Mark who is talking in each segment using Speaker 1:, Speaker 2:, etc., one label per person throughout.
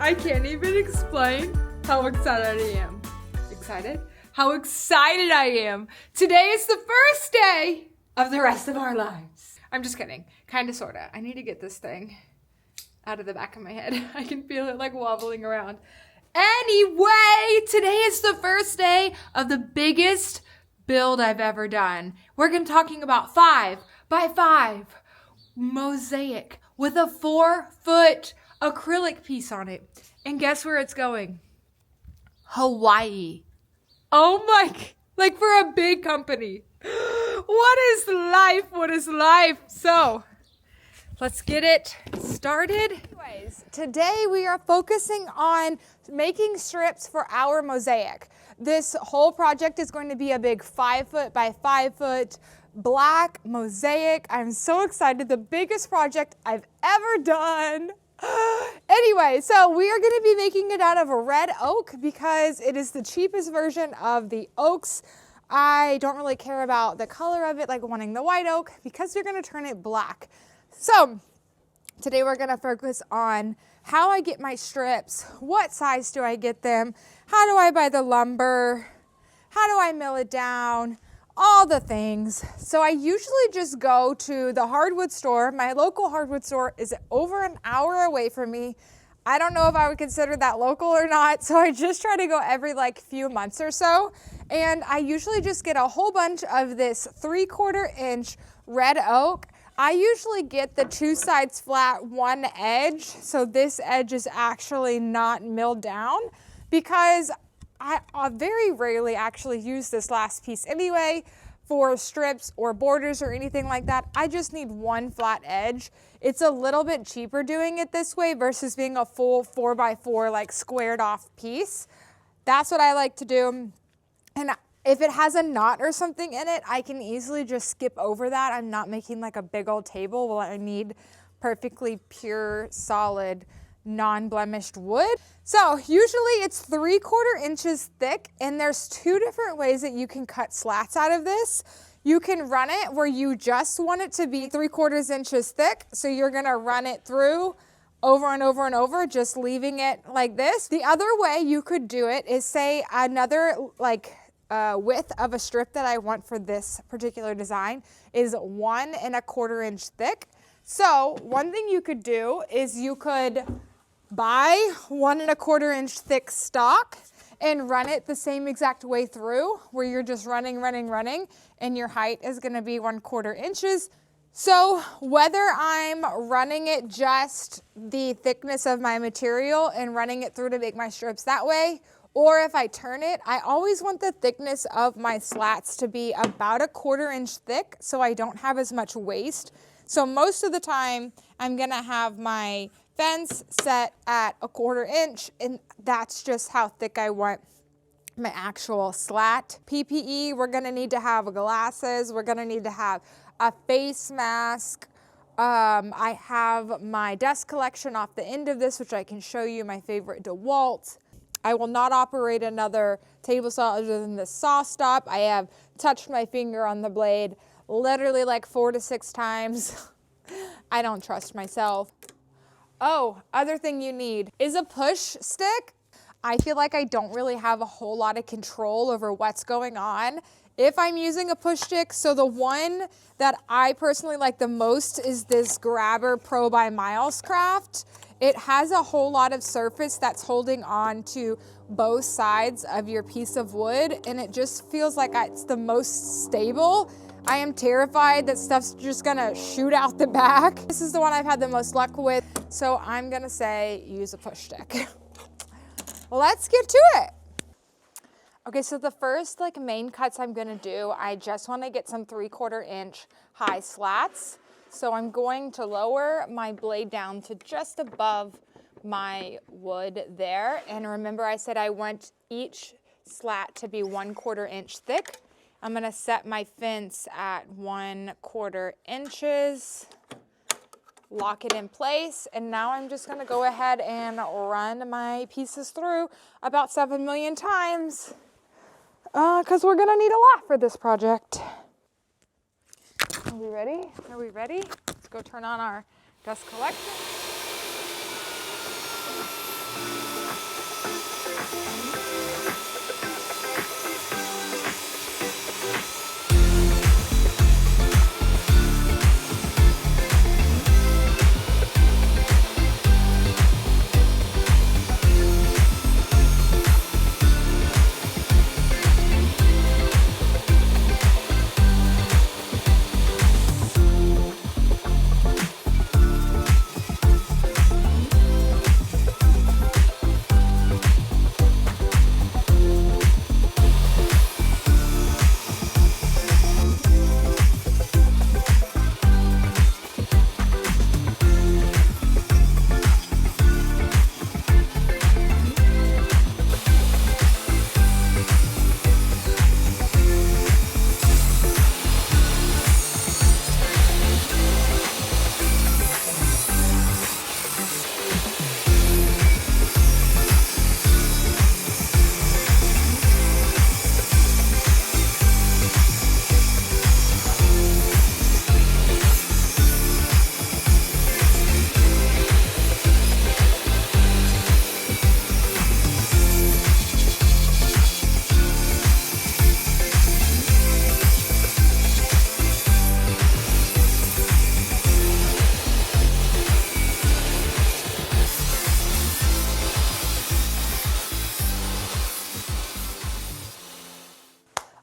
Speaker 1: I can't even explain how excited I am. Excited? How excited I am. Today is the first day of the rest of our lives. I'm just kidding. Kinda, sorta. I need to get this thing out of the back of my head. I can feel it like wobbling around. Anyway, today is the first day of the biggest build I've ever done. We're gonna talking about 5x5 mosaic with a 4-foot acrylic piece on it. And guess where it's going? Hawaii. Oh my, like for a big company. What is life? What is life? So, let's get it started. Anyways, today we are focusing on making strips for our mosaic. This whole project is going to be a big 5-foot by 5-foot black mosaic. I'm so excited. The biggest project I've ever done. Anyway, so we are going to be making it out of a red oak because it is the cheapest version of the oaks. I don't really care about the color of it, like wanting the white oak, because you're going to turn it black. So today we're going to focus on how I get my strips, what size do I get them, how do I buy the lumber, how do I mill it down, all the things. So I usually just go to the hardwood store. My local hardwood store is over an hour away from me. I don't know if I would consider that local or not, so I just try to go every few months or so. And I usually just get a whole bunch of this 3/4 inch red oak. I usually get the 2 sides flat, 1 edge, so this edge is actually not milled down, because I very rarely actually use this last piece anyway for strips or borders or anything like that. I just need 1 flat edge. It's a little bit cheaper doing it this way versus being a full 4x4 like squared off piece. That's what I like to do. And if it has a knot or something in it, I can easily just skip over that. I'm not making like a big old table. Well, I need perfectly pure, solid, non-blemished wood. So usually it's 3/4 inches thick, and there's 2 different ways that you can cut slats out of this. You can run it where you just want it to be 3/4 inches thick. So you're gonna run it through over and over and over, just leaving it like this. The other way you could do it is, say, another width of a strip that I want for this particular design is 1 1/4 inch thick. So one thing you could do is you could buy 1 1/4 inch thick stock and run it the same exact way through, where you're just running, and your height is gonna be 1/4 inches. So whether I'm running it just the thickness of my material and running it through to make my strips that way, or if I turn it, I always want the thickness of my slats to be about 1/4 inch thick so I don't have as much waste. So most of the time I'm gonna have my fence set at 1/4 inch, and that's just how thick I want my actual slat. PPE, we're gonna need to have glasses, we're gonna need to have a face mask. I have my dust collection off the end of this, which I can show you, my favorite DeWalt. I will not operate another table saw other than the saw stop. I have touched my finger on the blade literally like 4 to 6 times. I don't trust myself. Oh, other thing you need is a push stick. I feel like I don't really have a whole lot of control over what's going on if I'm using a push stick. So the one that I personally like the most is this Grabber Pro by Milescraft. It has a whole lot of surface that's holding on to both sides of your piece of wood, and it just feels like it's the most stable. I am terrified that stuff's just gonna shoot out the back. This is the one I've had the most luck with, so I'm gonna say use a push stick. Let's get to it. Okay, so the first main cuts I'm gonna do, I just wanna get some 3/4 inch high slats. So I'm going to lower my blade down to just above my wood there. And remember I said I want each slat to be 1/4 inch thick. I'm gonna set my fence at 1/4 inches, lock it in place, and now I'm just gonna go ahead and run my pieces through about 7 million times, because we're gonna need a lot for this project. Are we ready? Are we ready? Let's go turn on our dust collection.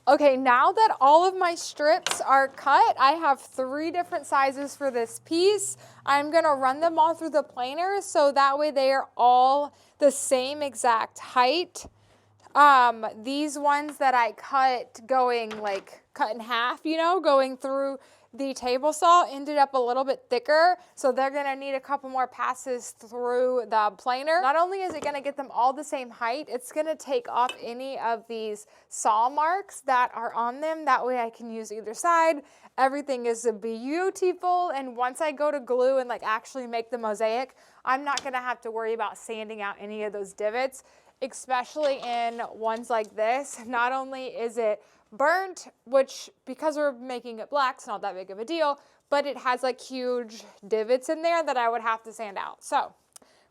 Speaker 1: Okay, now that all of my strips are cut, I have 3 different sizes for this piece. I'm gonna run them all through the planer so that way they are all the same exact height. These ones that I cut going like cut in half, you know, going through the table saw ended up a little bit thicker, so they're gonna need a couple more passes through the planer. Not only is it gonna get them all the same height, it's gonna take off any of these saw marks that are on them. That way I can use either side. Everything is beautiful, and once I go to glue and like actually make the mosaic, I'm not gonna have to worry about sanding out any of those divots, especially in ones like this. Not only is it burnt, which because we're making it black, it's not that big of a deal, but it has like huge divots in there that I would have to sand out. So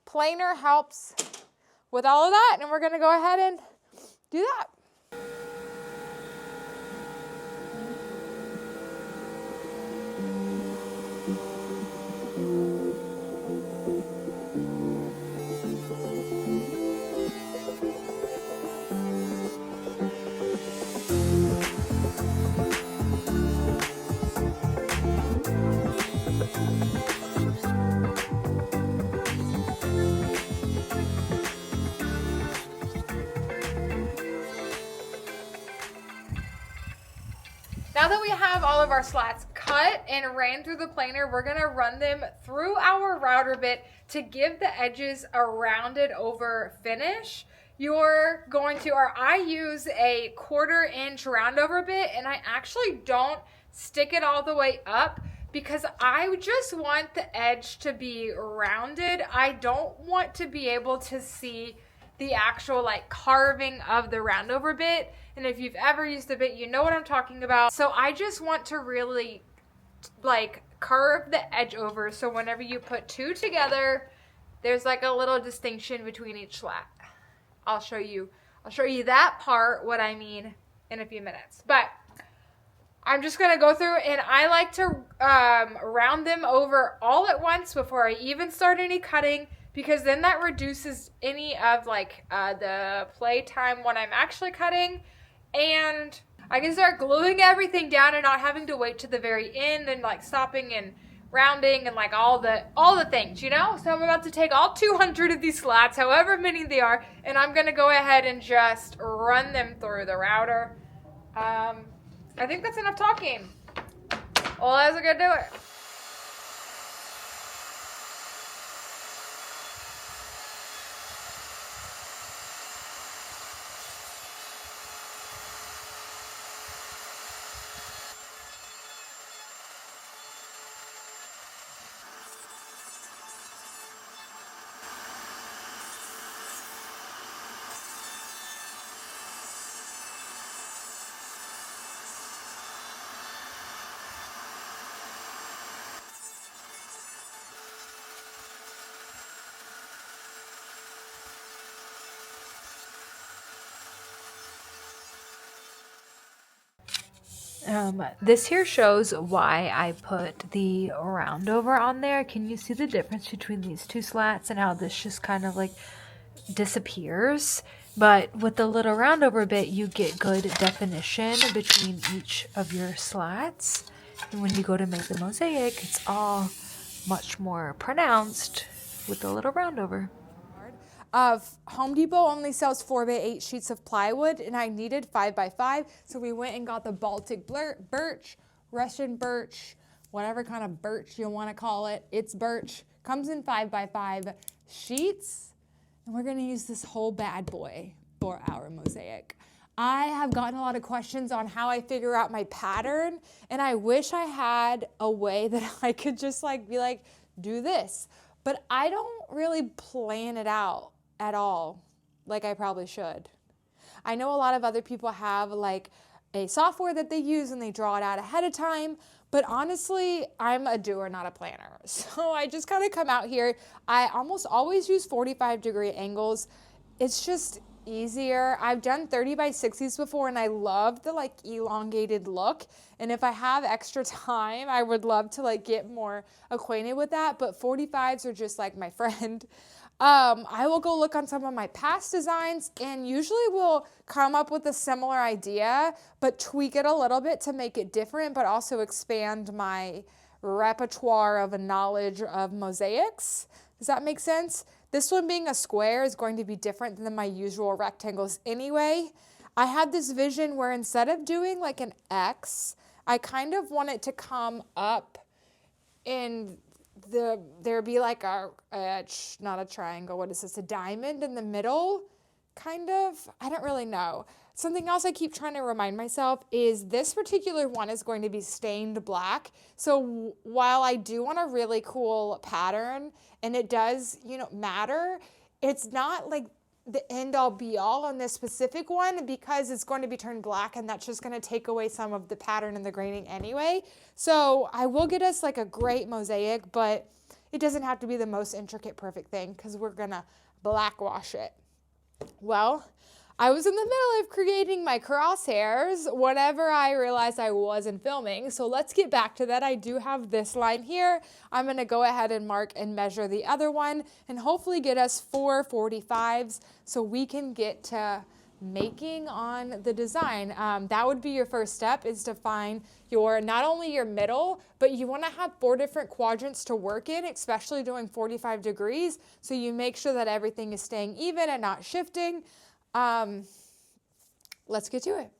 Speaker 1: planer helps with all of that, and we're gonna go ahead and do that. Now that we have all of our slats cut and ran through the planer, we're gonna run them through our router bit to give the edges a rounded over finish. You're going to, or I use a 1/4 inch roundover bit, and I actually don't stick it all the way up because I just want the edge to be rounded. I don't want to be able to see the actual like carving of the roundover bit. And if you've ever used a bit, you know what I'm talking about. So I just want to really like curve the edge over, so whenever you put 2 together, there's like a little distinction between each slat. I'll show you that part, what I mean, in a few minutes. But I'm just gonna go through, and I like to round them over all at once before I even start any cutting, because then that reduces any of like the play time when I'm actually cutting, and I can start gluing everything down and not having to wait to the very end and like stopping and rounding and like all the things, you know? So I'm about to take all 200 of these slats, however many they are, and I'm gonna go ahead and just run them through the router. I think that's enough talking. Well, let's go do it. This here shows why I put the roundover on there. Can you see the difference between these two slats and how this just kind of like disappears? But with the little roundover bit, you get good definition between each of your slats. And when you go to make the mosaic, it's all much more pronounced with the little roundover. Home Depot only sells 4x8 sheets of plywood, and I needed 5x5, so we went and got the Baltic birch, Russian birch, whatever kind of birch you want to call it. It's birch. Comes in 5x5 sheets, and we're going to use this whole bad boy for our mosaic. I have gotten a lot of questions on how I figure out my pattern, and I wish I had a way that I could just be like, do this. But I don't really plan it out at all like I probably should. I know a lot of other people have like a software that they use and they draw it out ahead of time, but honestly, I'm a doer, not a planner. So I just kind of come out here. I almost always use 45-degree angles. It's just easier. I've done 30x60s before, and I love the like elongated look. And if I have extra time, I would love to like get more acquainted with that. But 45s are just like my friend. I will go look on some of my past designs, and usually we'll come up with a similar idea, but tweak it a little bit to make it different, but also expand my repertoire of a knowledge of mosaics. Does that make sense? This one being a square is going to be different than my usual rectangles anyway. I had this vision where instead of doing like an X, I kind of want it to come up and there'd be like not a triangle, what is this, a diamond in the middle, kind of? I don't really know. Something else I keep trying to remind myself is this particular one is going to be stained black. So while I do want a really cool pattern, and it does, matter, it's not like the end all be all on this specific one because it's going to be turned black, and that's just going to take away some of the pattern and the graining anyway. So I will get us like a great mosaic, but it doesn't have to be the most intricate, perfect thing because we're going to black wash it. Well, I was in the middle of creating my crosshairs whenever I realized I wasn't filming. So let's get back to that. I do have this line here. I'm going to go ahead and mark and measure the other one and hopefully get us 4 45s so we can get to making on the design. That would be your first step, is to find not only your middle, but you want to have 4 different quadrants to work in, especially doing 45 degrees. So you make sure that everything is staying even and not shifting. Let's get to it.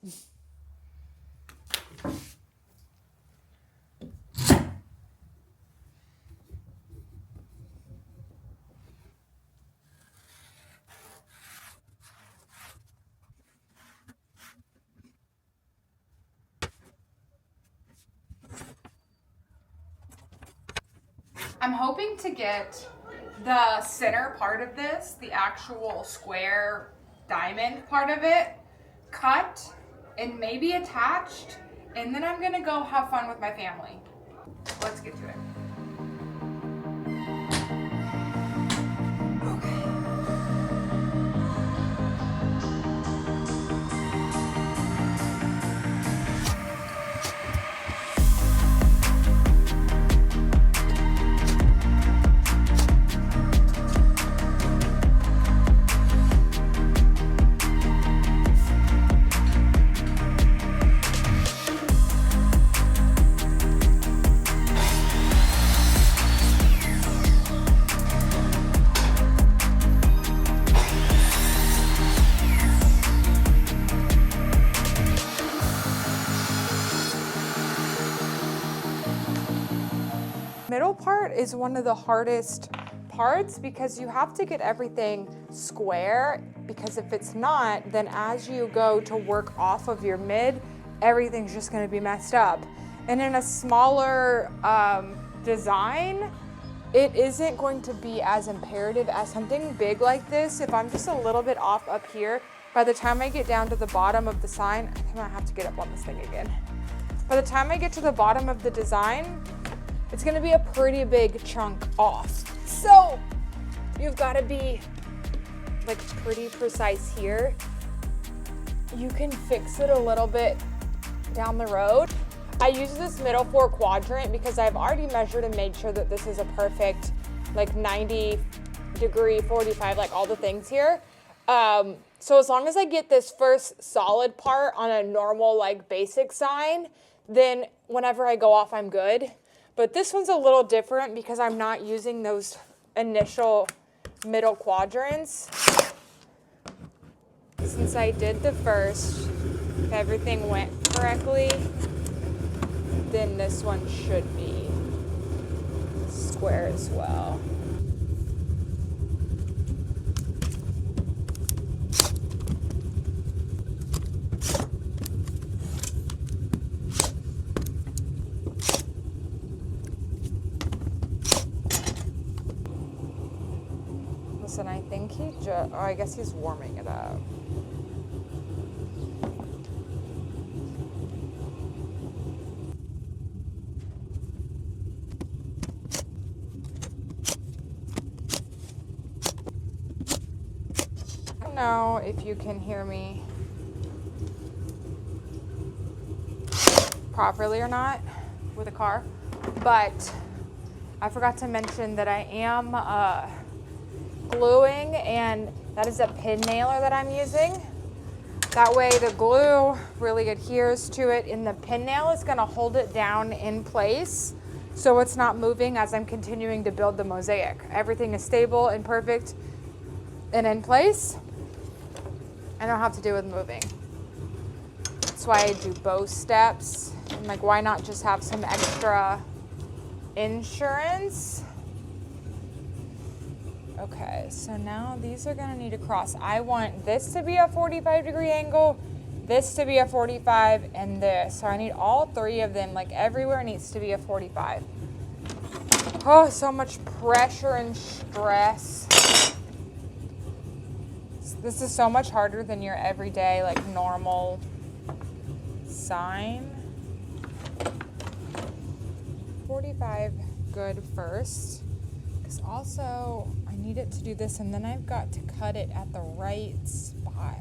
Speaker 1: I'm hoping to get the center part of this, the actual square diamond part of it, cut and maybe attached, and then I'm gonna go have fun with my family. Let's get to it. Middle part is one of the hardest parts because you have to get everything square, because if it's not, then as you go to work off of your mid, everything's just going to be messed up. And in a smaller design, it isn't going to be as imperative as something big like this. If I'm just a little bit off up here, by the time I get down to the bottom of the sign, I think I have to get up on this thing again. By the time I get to the bottom of the design, it's gonna be a pretty big chunk off. So you've gotta be like pretty precise here. You can fix it a little bit down the road. I use this middle 4 quadrant because I've already measured and made sure that this is a perfect like 90 degree, 45, like all the things here. So as long as I get this first solid part on a normal like basic sign, then whenever I go off, I'm good. But this one's a little different because I'm not using those initial middle quadrants. Since I did the first, if everything went correctly, then this one should be square as well. Listen, I think he just, I guess he's warming it up. I don't know if you can hear me properly or not with a car, but I forgot to mention that I am gluing, and that is a pin nailer that I'm using. That way the glue really adheres to it, and the pin nail is gonna hold it down in place so it's not moving as I'm continuing to build the mosaic. Everything is stable and perfect and in place. I don't have to do with moving. That's why I do both steps. I'm like, why not just have some extra insurance? Okay, so now these are gonna need to cross. I want this to be a 45-degree angle, this to be a 45, and this. So I need all 3 of them, like everywhere needs to be a 45. Oh, so much pressure and stress. This is so much harder than your everyday, like normal sign. 45 good first. Because also I need it to do this, and then I've got to cut it at the right spot.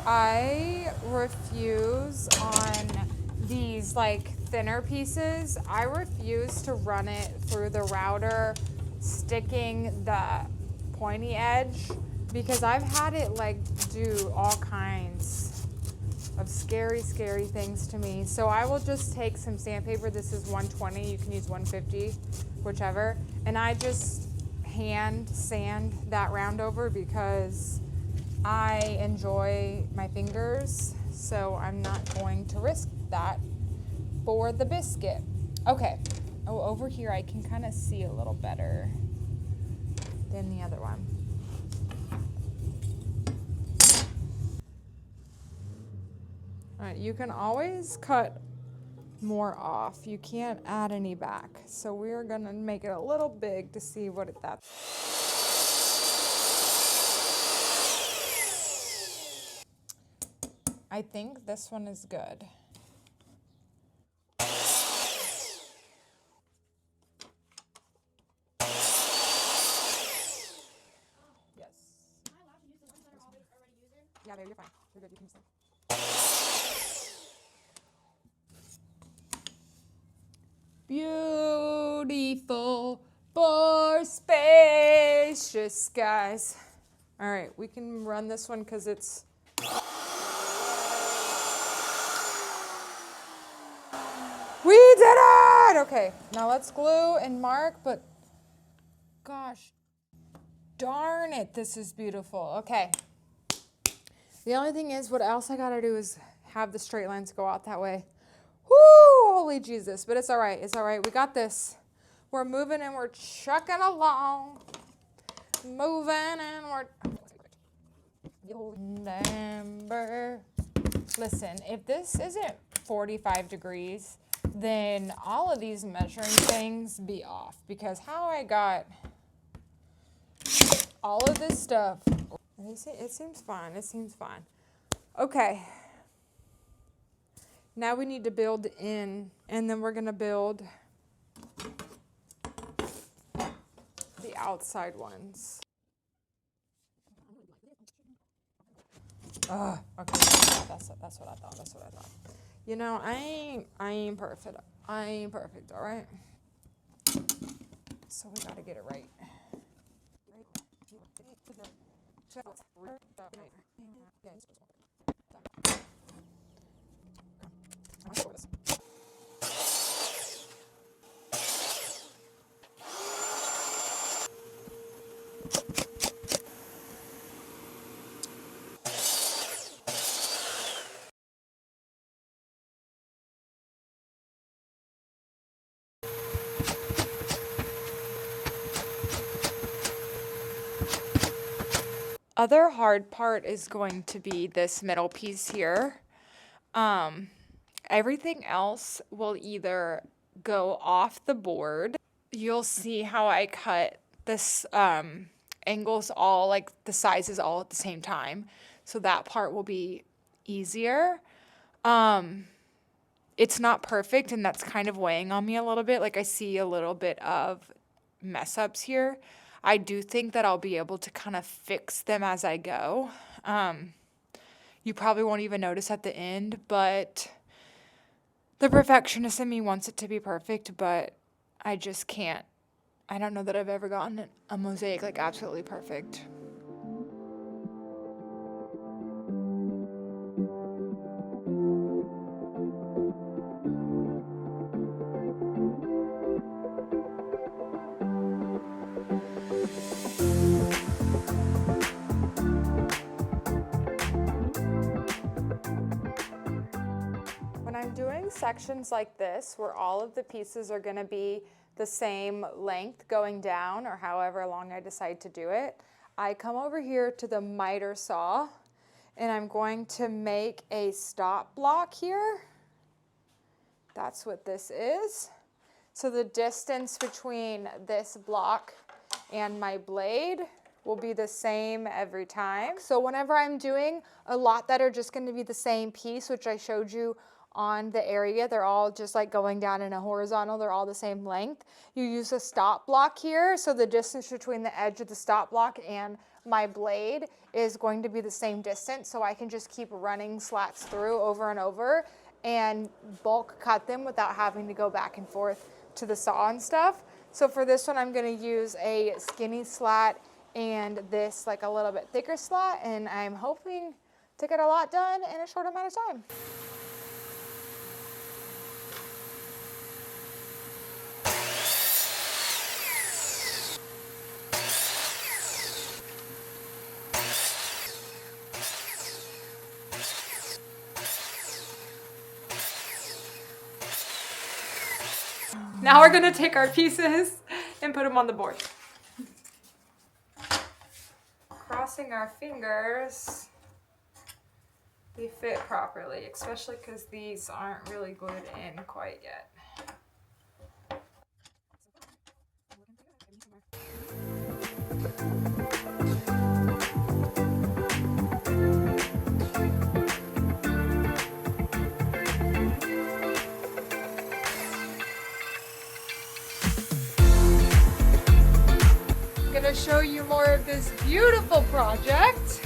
Speaker 1: I refuse on these like thinner pieces. I refuse to run it through the router, sticking the pointy edge, because I've had it like do all kinds of scary things to me. So I will just take some sandpaper. This is 120, you can use 150, whichever. And I just hand sand that roundover because I enjoy my fingers. So I'm not going to risk that for the biscuit. Okay, oh, over here I can kind of see a little better than the other one. All right, you can always cut more off. You can't add any back. So we're gonna make it a little big to see what that's. I think this one is good. Yes. Am I allowed to use the ones that are already using? Yeah, you're fine. You're good. You can use them. Beautiful for spacious skies. All right, we can run this one because it's. We did it! Okay, now let's glue and mark, but gosh darn it, this is beautiful. Okay. The only thing is, what else I gotta do is have the straight lines go out that way. Whoo, holy Jesus, but it's all right, it's all right. We got this. We're moving and we're chucking along. Moving and we're... Remember. Listen, if this isn't 45 degrees, then all of these measuring things be off, because how I got all of this stuff, it seems fine, it seems fine. Okay, now we need to build in, and then we're gonna build the outside ones. Oh, okay. That's what I thought. That's what I thought. You know, I ain't perfect. I ain't perfect, all right? So we gotta get it right. Other hard part is going to be this middle piece here. Everything else will either go off the board. You'll see how I cut this angles all, like the sizes all at the same time. So that part will be easier. It's not perfect, and that's kind of weighing on me a little bit. Like I see a little bit of mess ups here. I do think that I'll be able to kind of fix them as I go. You probably won't even notice at the end, but the perfectionist in me wants it to be perfect, but I just can't. I don't know that I've ever gotten a mosaic like absolutely perfect. When I'm doing sections like this, where all of the pieces are going to be the same length going down, or however long I decide to do it, I come over here to the miter saw, and I'm going to make a stop block here. That's what this is. So the distance between this block and my blade will be the same every time. So whenever I'm doing a lot that are just going to be the same piece, which I showed you on the area, they're all just like going down in a horizontal, they're all the same length. You use a stop block here, so the distance between the edge of the stop block and my blade is going to be the same distance, so I can just keep running slats through over and over and bulk cut them without having to go back and forth to the saw and stuff. So for this one, I'm going to use a skinny slat and this like a little bit thicker slat, and I'm hoping to get a lot done in a short amount of time. Now we're gonna take our pieces and put them on the board. Crossing our fingers they fit properly, especially because these aren't really glued in quite yet. I'm gonna show you more of this beautiful project.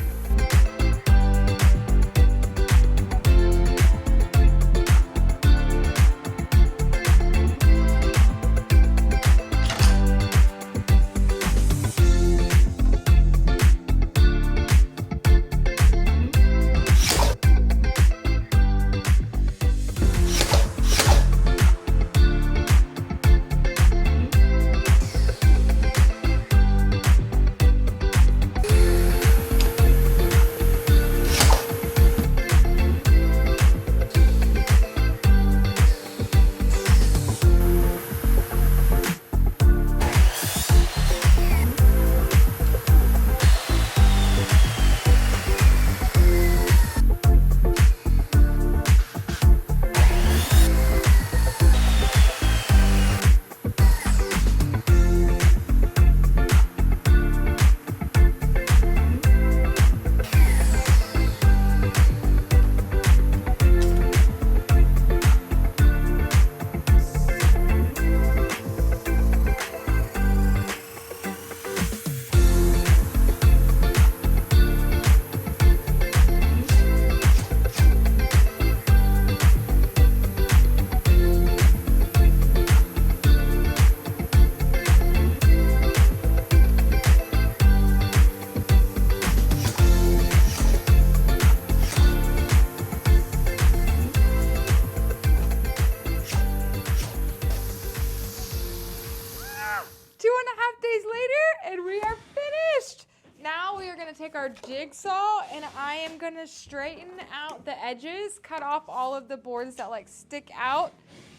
Speaker 1: our jigsaw and I am gonna straighten out the edges, cut off all of the boards that like stick out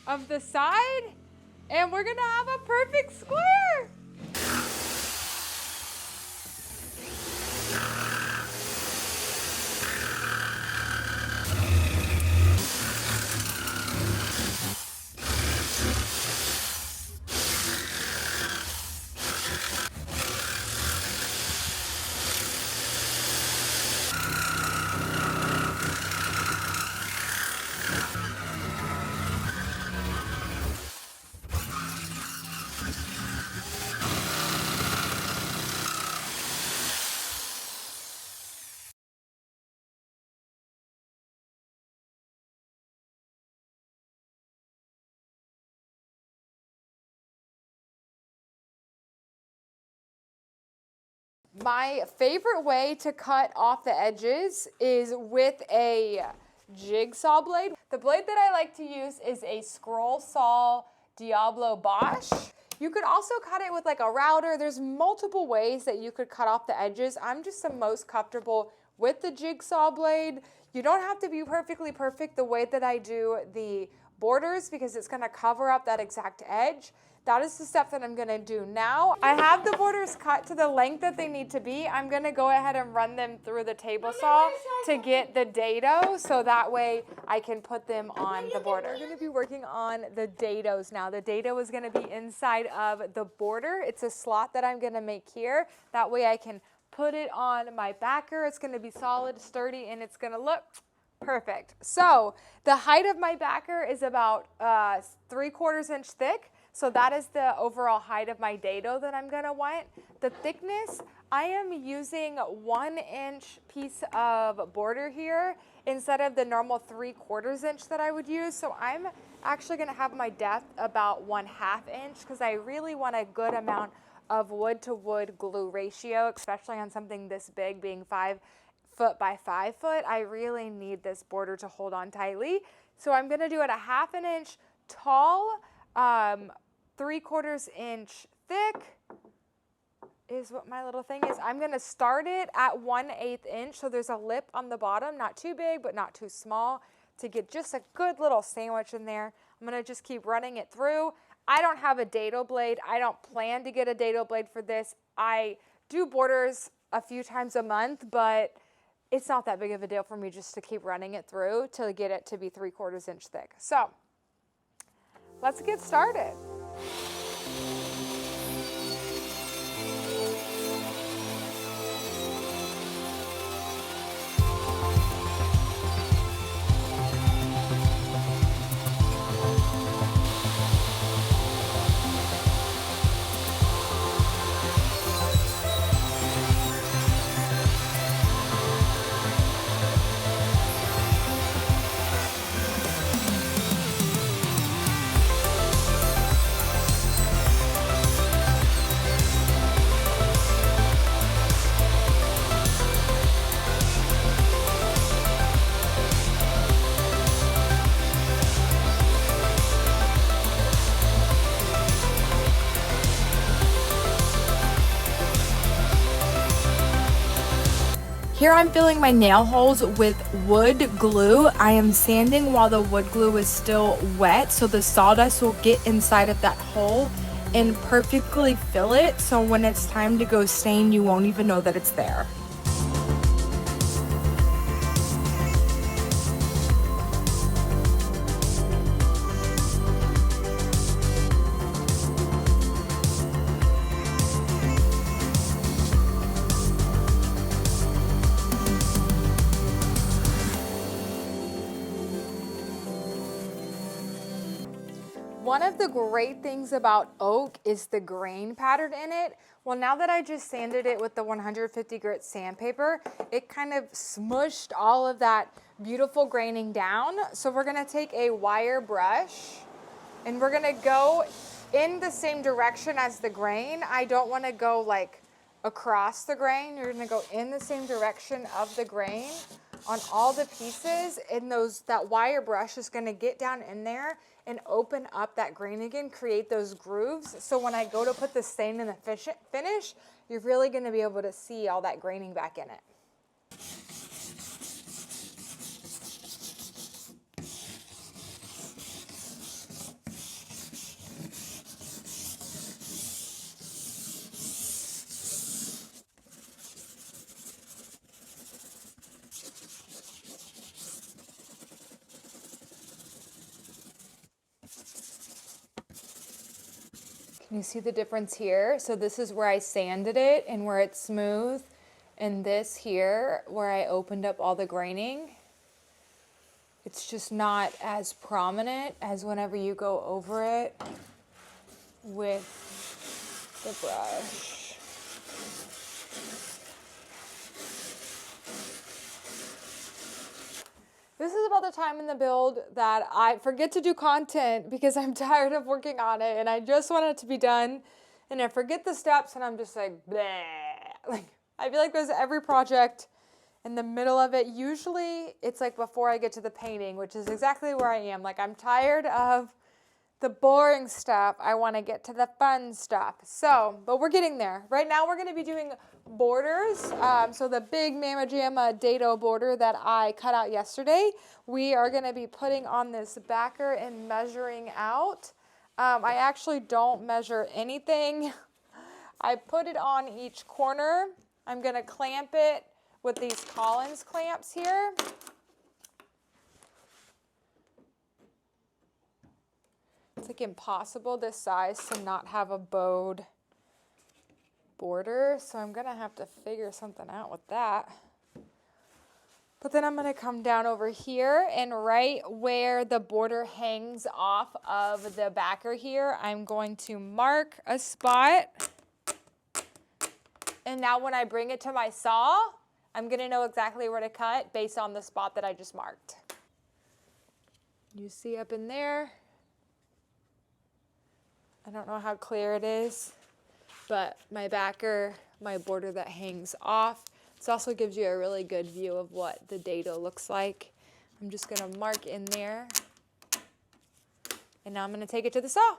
Speaker 1: of the side, and we're gonna have a perfect square. My favorite way to cut off the edges is with a jigsaw blade. The blade that I like to use is a scroll saw Diablo Bosch. You could also cut it with like a router. There's multiple ways that you could cut off the edges. I'm just the most comfortable with the jigsaw blade. You don't have to be perfectly perfect the way that I do the borders because it's gonna cover up that exact edge. That is the step that I'm gonna do now. I have the borders cut to the length that they need to be. I'm gonna go ahead and run them through the table saw to get the dado, so that way I can put them on the border. I'm gonna be working on the dados now. The dado is gonna be inside of the border. It's a slot that I'm gonna make here. That way I can put it on my backer. It's gonna be solid, sturdy, and it's gonna look perfect. So the height of my backer is about 3/4 inch thick. So that is the overall height of my dado that I'm gonna want. The thickness, I am using 1 inch piece of border here instead of the normal 3/4 inch that I would use. So I'm actually gonna have my depth about 1/2 inch because I really want a good amount of wood to wood glue ratio, especially on something this big, being 5 foot by 5 foot. I really need this border to hold on tightly. So I'm gonna do it 1/2 inch tall, 3/4 inch thick is what my little thing is. I'm gonna start it at 1/8 inch. So there's a lip on the bottom, not too big, but not too small, to get just a good little sandwich in there. I'm gonna just keep running it through. I don't have a dado blade. I don't plan to get a dado blade for this. I do borders a few times a month, but it's not that big of a deal for me just to keep running it through to get it to be 3/4 inch thick. So let's get started. Here I'm filling my nail holes with wood glue. I am sanding while the wood glue is still wet so the sawdust will get inside of that hole and perfectly fill it, so when it's time to go stain, you won't even know that it's there. One of the great things about oak is the grain pattern in it. Well, now that I just sanded it with the 150 grit sandpaper, it kind of smushed all of that beautiful graining down. So we're gonna take a wire brush and we're gonna go in the same direction as the grain. I don't wanna go like across the grain. You're gonna go in the same direction of the grain on all the pieces, and that wire brush is gonna get down in there and open up that grain again, create those grooves. So when I go to put the stain in the finish, you're really gonna be able to see all that graining back in it. Can you see the difference here? So this is where I sanded it and where it's smooth. And this here, where I opened up all the graining, it's just not as prominent as whenever you go over it with the brush. This is about the time in the build that I forget to do content because I'm tired of working on it and I just want it to be done. And I forget the steps and I'm just like, bleh. Like, I feel like there's every project in the middle of it. Usually it's like before I get to the painting, which is exactly where I am. Like, I'm tired of the boring stuff. I want to get to the fun stuff. So, but we're getting there. Right now we're going to be doing borders. So the big Mama Jamma dado border that I cut out yesterday, we are going to be putting on this backer and measuring out. I actually don't measure anything. I put it on each corner. I'm going to clamp it with these Collins clamps here. It's like impossible this size to not have a bowed border, so I'm gonna have to figure something out with that. But then I'm gonna come down over here, and right where the border hangs off of the backer here, I'm going to mark a spot. And now when I bring it to my saw, I'm gonna know exactly where to cut based on the spot that I just marked. You see up in there, I don't know how clear it is, but my backer, my border that hangs off. This also gives you a really good view of what the dado looks like. I'm just gonna mark in there, and now I'm gonna take it to the saw.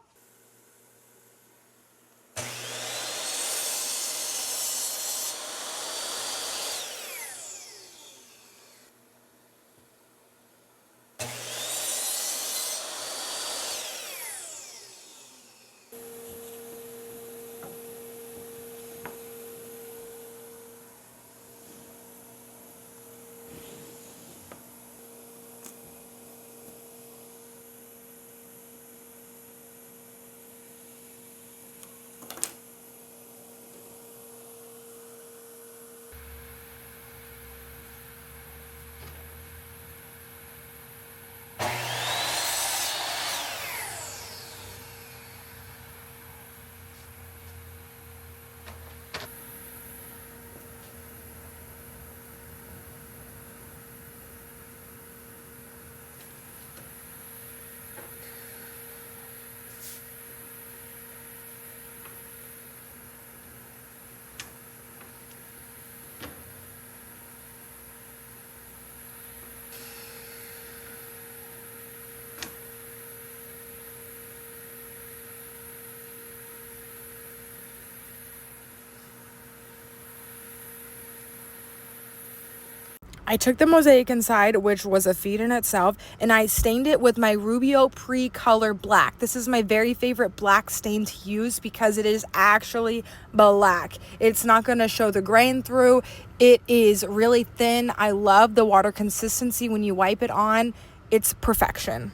Speaker 1: I took the Mosaic inside, which was a feat in itself, and I stained it with my Rubio Pre-Color Black. This is my very favorite black stain to use because it is actually black. It's not going to show the grain through. It is really thin. I love the water consistency when you wipe it on. It's perfection.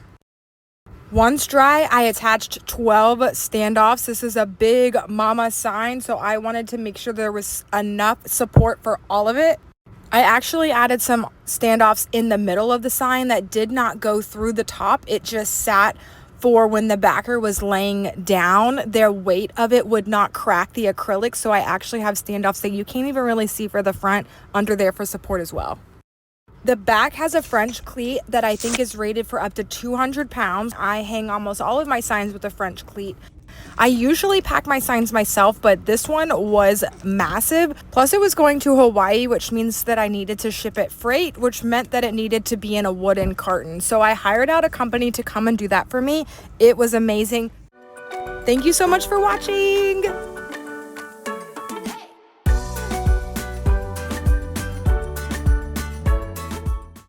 Speaker 1: Once dry, I attached 12 standoffs. This is a big mama sign, so I wanted to make sure there was enough support for all of it. I actually added some standoffs in the middle of the sign that did not go through the top. It just sat for when the backer was laying down. Their weight of it would not crack the acrylic, so I actually have standoffs that you can't even really see for the front under there for support as well. The back has a French cleat that I think is rated for up to 200 pounds. I hang almost all of my signs with a French cleat. I usually pack my signs myself, but this one was massive. Plus it was going to Hawaii, which means that I needed to ship it freight, which meant that it needed to be in a wooden carton. So I hired out a company to come and do that for me. It was amazing. Thank you so much for watching.